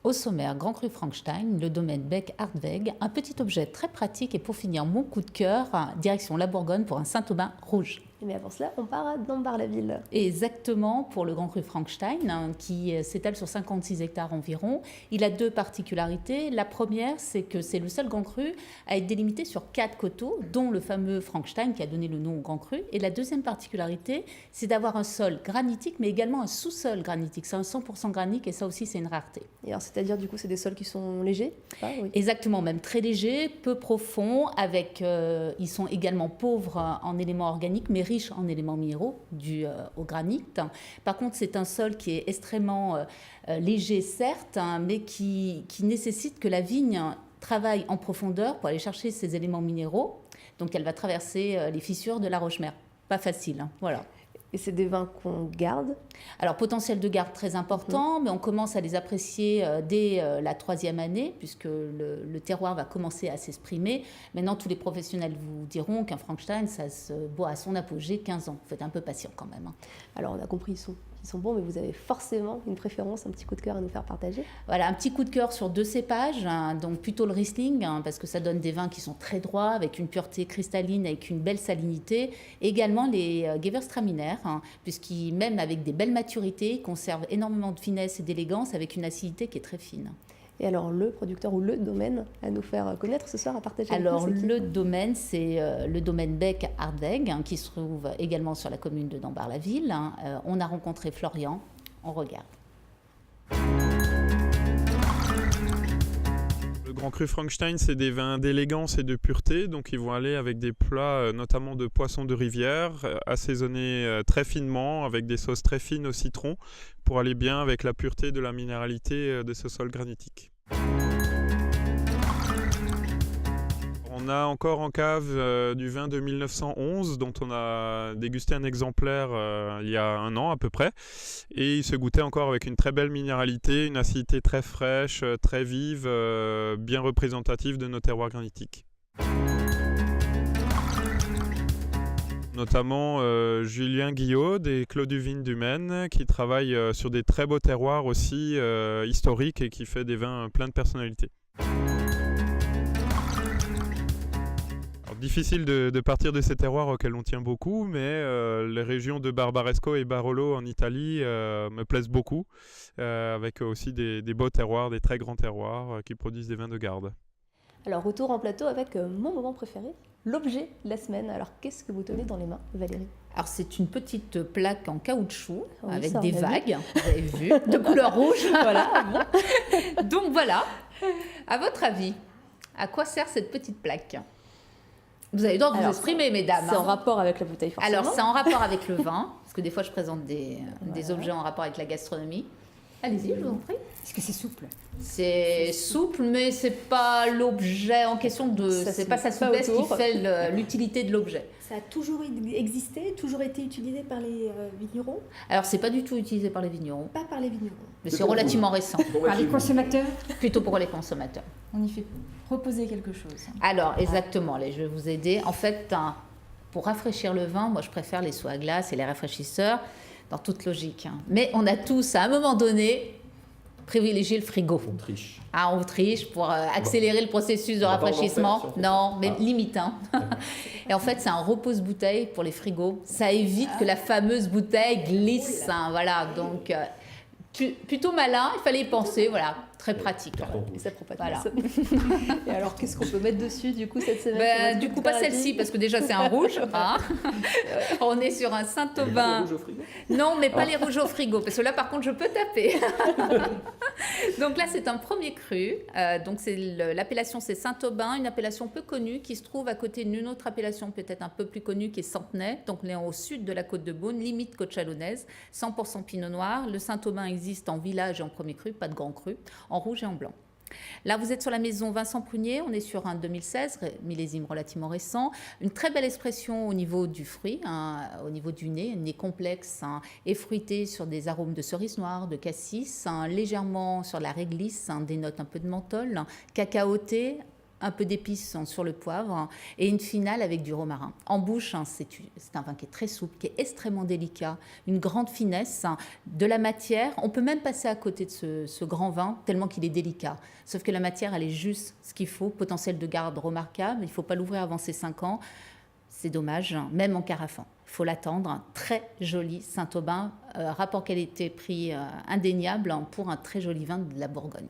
Au sommaire, Grand Cru Frankenstein, le domaine Bec-Hardweg, un petit objet très pratique et pour finir mon coup de cœur, direction la Bourgogne pour un Saint-Aubin rouge. Mais avant cela, on part à Dambar-la-Ville. Exactement, pour le Grand Cru Frankenstein, qui s'étale sur 56 hectares environ. Il a deux particularités. La première, c'est que c'est le seul Grand Cru à être délimité sur 4 coteaux, dont le fameux Frankenstein qui a donné le nom au Grand Cru. Et la deuxième particularité, c'est d'avoir un sol granitique, mais également un sous-sol granitique. C'est un 100% granitique et ça aussi, c'est une rareté. Et alors, c'est-à-dire, du coup, c'est des sols qui sont légers, oui. Exactement, même très légers, peu profonds, avec, ils sont également pauvres en éléments organiques, mais riche en éléments minéraux dus au granit. Par contre, c'est un sol qui est extrêmement léger, certes, mais qui nécessite que la vigne travaille en profondeur pour aller chercher ces éléments minéraux. Donc, elle va traverser les fissures de la roche-mère. Pas facile, voilà. Et c'est des vins qu'on garde? Alors, potentiel de garde très important, mais on commence à les apprécier dès la 3e année, puisque le terroir va commencer à s'exprimer. Maintenant, tous les professionnels vous diront qu'un Frankenstein, ça se boit à son apogée 15 ans. Il faut être un peu patient quand même. Alors, on a compris, ils sont bons, mais vous avez forcément une préférence, un petit coup de cœur à nous faire partager? Voilà, un petit coup de cœur sur 2 cépages, donc plutôt le Riesling, parce que ça donne des vins qui sont très droits, avec une pureté cristalline, avec une belle salinité. Et également les Gewürztraminer, puisqu'ils, même avec des belles maturités, conservent énormément de finesse et d'élégance, avec une acidité qui est très fine. Et alors, le producteur ou le domaine à nous faire connaître ce soir, à partager avec nous, alors, le domaine, c'est le domaine Bec-Hardweg, qui se trouve également sur la commune de Dambar-la-Ville. On a rencontré Florian, on regarde. Le Grand Cru Frankenstein, c'est des vins d'élégance et de pureté, donc ils vont aller avec des plats notamment de poissons de rivière, assaisonnés très finement, avec des sauces très fines au citron, pour aller bien avec la pureté de la minéralité de ce sol granitique. On a encore en cave du vin de 1911 dont on a dégusté un exemplaire il y a 1 an à peu près, et il se goûtait encore avec une très belle minéralité, une acidité très fraîche, très vive, bien représentative de nos terroirs granitiques. Notamment Julien Guillot des Clos du Vigne du Maine, qui travaille sur des très beaux terroirs aussi historiques et qui fait des vins pleins de personnalité. Difficile de partir de ces terroirs auxquels on tient beaucoup, mais les régions de Barbaresco et Barolo en Italie me plaisent beaucoup, avec aussi des beaux terroirs, des très grands terroirs qui produisent des vins de garde. Alors, retour en plateau avec mon moment préféré, l'objet de la semaine. Alors, qu'est-ce que vous tenez dans les mains, Valérie? Alors, c'est une petite plaque en caoutchouc avec ça, des vagues, vous avez vu, de couleur rouge. Voilà. Donc voilà, à votre avis, à quoi sert cette petite plaque? Vous avez le droit de vous exprimer, mesdames. C'est en rapport avec la bouteille, forcément. Alors, c'est en rapport avec le vin, parce que des fois, je présente des objets en rapport avec la gastronomie. Allez-y, je vous en prie. Est-ce que c'est souple? C'est souple, mais c'est pas l'objet en question c'est pas sa souplesse qui fait l'utilité de l'objet. Ça a toujours existé, toujours été utilisé par les vignerons? Alors, c'est pas du tout utilisé par les vignerons. Pas par les vignerons. Mais c'est relativement récent. Par les consommateurs? Plutôt pour les consommateurs. On y fait reposer quelque chose. Alors, exactement, je vais vous aider. En fait, pour rafraîchir le vin, moi, je préfère les seaux à glace et les rafraîchisseurs, dans toute logique. Mais on a tous, à un moment donné, privilégié le frigo. On triche. On triche pour accélérer le processus de rafraîchissement. Non, mais limite. Et en fait, c'est un repose-bouteille pour les frigos. Ça évite que la fameuse bouteille glisse. Voilà, donc plutôt malin, il fallait y penser. Voilà, très pratique. Et ça prend pas de voilà. place. Et alors, qu'est-ce qu'on peut mettre dessus, du coup, cette semaine? Du coup, pas celle-ci, parce que déjà, c'est un rouge. On est sur un Saint-Aubin. Les rouges au frigo? Non, mais pas les rouges au frigo, parce que là, par contre, je peux taper. Donc là, c'est un premier cru. Donc, l'appellation, c'est Saint-Aubin, une appellation peu connue qui se trouve à côté d'une autre appellation peut-être un peu plus connue qui est Centenay. Donc, on est au sud de la côte de Beaune, limite côte chalonnaise, 100% pinot noir. Le Saint-Aubin existe en village et en premier cru, pas de grand cru, en rouge et en blanc. Là, vous êtes sur la maison Vincent Prunier, on est sur un 2016, millésime relativement récent. Une très belle expression au niveau du fruit, au niveau du nez, un nez complexe et fruité sur des arômes de cerise noire, de cassis, légèrement sur la réglisse, des notes un peu de menthol, cacaoté, un peu d'épices sur le poivre et une finale avec du romarin. En bouche, c'est un vin qui est très souple, qui est extrêmement délicat, une grande finesse, de la matière. On peut même passer à côté de ce grand vin tellement qu'il est délicat. Sauf que la matière, elle est juste ce qu'il faut, potentiel de garde remarquable. Il ne faut pas l'ouvrir avant ses 5 ans. C'est dommage, même en carafon. Il faut l'attendre. Très joli Saint-Aubin, rapport qualité-prix indéniable pour un très joli vin de la Bourgogne.